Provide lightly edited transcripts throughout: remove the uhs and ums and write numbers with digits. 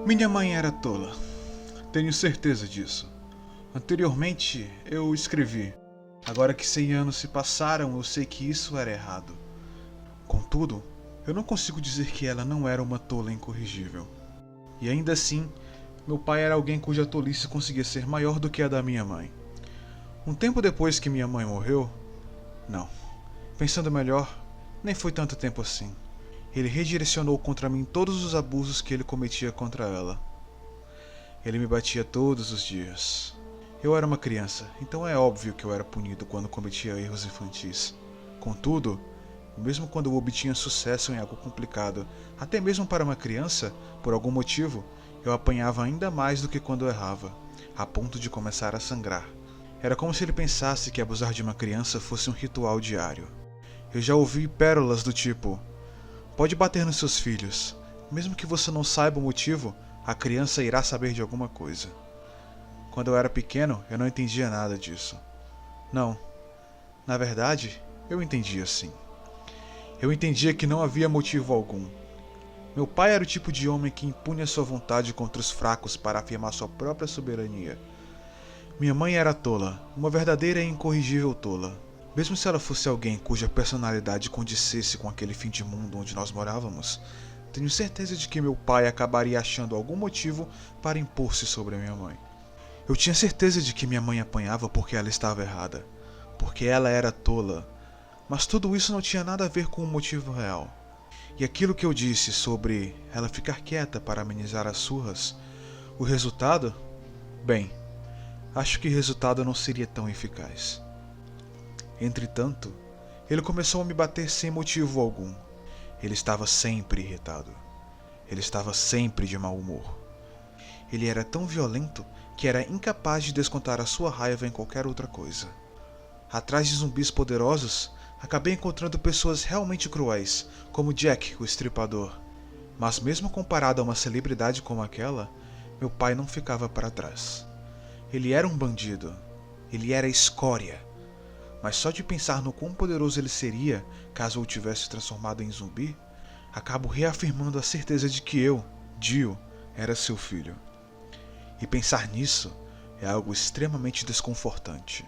Minha mãe era tola. Tenho certeza disso. Anteriormente, eu escrevi. Agora que 100 anos se passaram, eu sei que isso era errado. Contudo, eu não consigo dizer que ela não era uma tola incorrigível. E ainda assim, meu pai era alguém cuja tolice conseguia ser maior do que a da minha mãe. Um tempo depois que minha mãe morreu... Não. Pensando melhor, nem foi tanto tempo assim. Ele redirecionou contra mim todos os abusos que ele cometia contra ela. Ele me batia todos os dias. Eu era uma criança, então é óbvio que eu era punido quando cometia erros infantis. Contudo, mesmo quando eu obtinha sucesso em algo complicado, até mesmo para uma criança, por algum motivo, eu apanhava ainda mais do que quando errava, a ponto de começar a sangrar. Era como se ele pensasse que abusar de uma criança fosse um ritual diário. Eu já ouvi pérolas do tipo: pode bater nos seus filhos. Mesmo que você não saiba o motivo, a criança irá saber de alguma coisa. Quando eu era pequeno, eu não entendia nada disso. Não. Na verdade, eu entendia sim. Eu entendia que não havia motivo algum. Meu pai era o tipo de homem que impunha sua vontade contra os fracos para afirmar sua própria soberania. Minha mãe era tola, uma verdadeira e incorrigível tola. Mesmo se ela fosse alguém cuja personalidade condissesse com aquele fim de mundo onde nós morávamos, tenho certeza de que meu pai acabaria achando algum motivo para impor-se sobre a minha mãe. Eu tinha certeza de que minha mãe apanhava porque ela estava errada, porque ela era tola, mas tudo isso não tinha nada a ver com o motivo real. E aquilo que eu disse sobre ela ficar quieta para amenizar as surras, o resultado? Bem, acho que o resultado não seria tão eficaz. Entretanto, ele começou a me bater sem motivo algum. Ele estava sempre irritado. Ele estava sempre de mau humor. Ele era tão violento que era incapaz de descontar a sua raiva em qualquer outra coisa. Atrás de zumbis poderosos, acabei encontrando pessoas realmente cruéis, como Jack, o Estripador. Mas mesmo comparado a uma celebridade como aquela, meu pai não ficava para trás. Ele era um bandido. Ele era escória. Mas só de pensar no quão poderoso ele seria caso o tivesse transformado em zumbi, acabo reafirmando a certeza de que eu, Dio, era seu filho. E pensar nisso é algo extremamente desconfortante.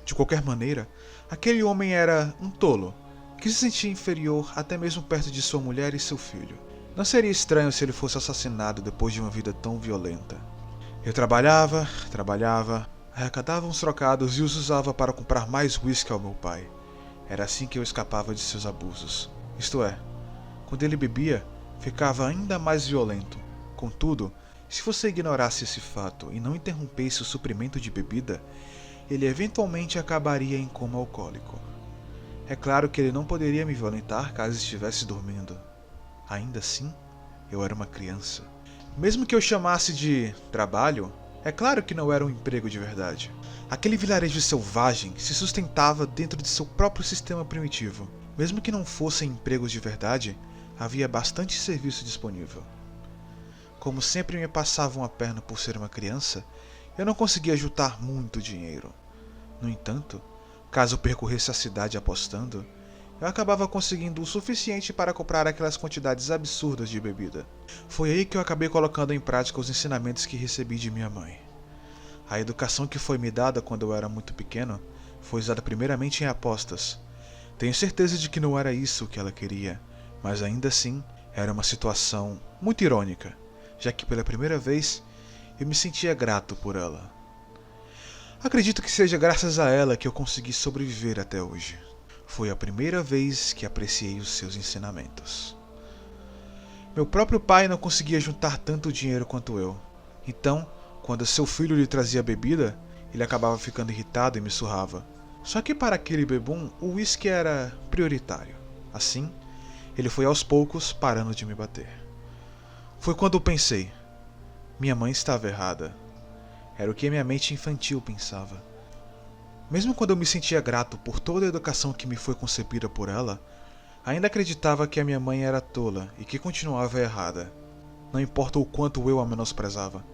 De qualquer maneira, aquele homem era um tolo, que se sentia inferior até mesmo perto de sua mulher e seu filho. Não seria estranho se ele fosse assassinado depois de uma vida tão violenta. Eu trabalhava, arrecadava uns trocados e os usava para comprar mais whisky ao meu pai. Era assim que eu escapava de seus abusos. Isto é, quando ele bebia, ficava ainda mais violento. Contudo, se você ignorasse esse fato e não interrompesse o suprimento de bebida, ele eventualmente acabaria em coma alcoólico. É claro que ele não poderia me violentar caso estivesse dormindo. Ainda assim, eu era uma criança. Mesmo que eu chamasse de trabalho, é claro que não era um emprego de verdade. Aquele vilarejo selvagem se sustentava dentro de seu próprio sistema primitivo. Mesmo que não fossem empregos de verdade, havia bastante serviço disponível. Como sempre me passavam a perna por ser uma criança, eu não conseguia juntar muito dinheiro. No entanto, caso eu percorresse a cidade apostando, eu acabava conseguindo o suficiente para comprar aquelas quantidades absurdas de bebida. Foi aí que eu acabei colocando em prática os ensinamentos que recebi de minha mãe. A educação que foi me dada quando eu era muito pequeno foi usada primeiramente em apostas. Tenho certeza de que não era isso que ela queria, mas ainda assim era uma situação muito irônica, já que pela primeira vez eu me sentia grato por ela. Acredito que seja graças a ela que eu consegui sobreviver até hoje. Foi a primeira vez que apreciei os seus ensinamentos. Meu próprio pai não conseguia juntar tanto dinheiro quanto eu. Então, quando seu filho lhe trazia bebida, ele acabava ficando irritado e me surrava. Só que para aquele bebum, o uísque era prioritário. Assim, ele foi aos poucos parando de me bater. Foi quando eu pensei: minha mãe estava errada. Era o que minha mente infantil pensava. Mesmo quando eu me sentia grato por toda a educação que me foi concebida por ela, ainda acreditava que a minha mãe era tola e que continuava errada. Não importa o quanto eu a menosprezava,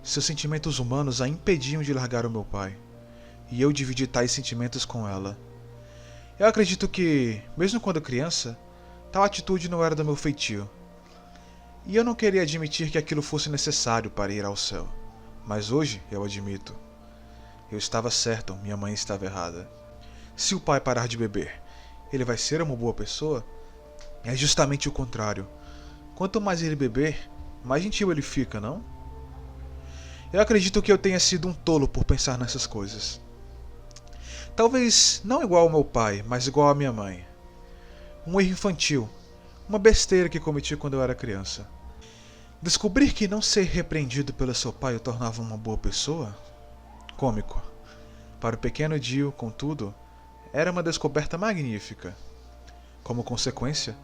seus sentimentos humanos a impediam de largar o meu pai, e eu dividi tais sentimentos com ela. Eu acredito que, mesmo quando criança, tal atitude não era do meu feitio. E eu não queria admitir que aquilo fosse necessário para ir ao céu. Mas hoje eu admito. Eu estava certo, minha mãe estava errada. Se o pai parar de beber, ele vai ser uma boa pessoa? É justamente o contrário. Quanto mais ele beber, mais gentil ele fica, não? Eu acredito que eu tenha sido um tolo por pensar nessas coisas. Talvez não igual ao meu pai, mas igual à minha mãe. Um erro infantil, uma besteira que cometi quando eu era criança. Descobrir que não ser repreendido pelo seu pai o tornava uma boa pessoa? Cômico. Para o pequeno Dio, contudo, era uma descoberta magnífica. Como consequência,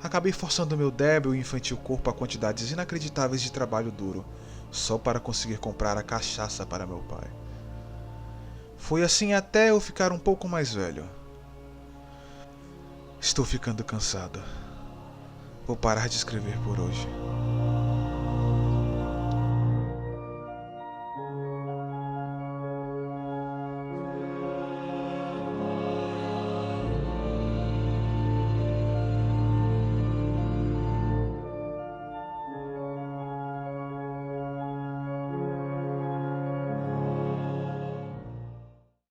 acabei forçando meu débil e infantil corpo a quantidades inacreditáveis de trabalho duro, só para conseguir comprar a cachaça para meu pai. Foi assim até eu ficar um pouco mais velho. Estou ficando cansado. Vou parar de escrever por hoje.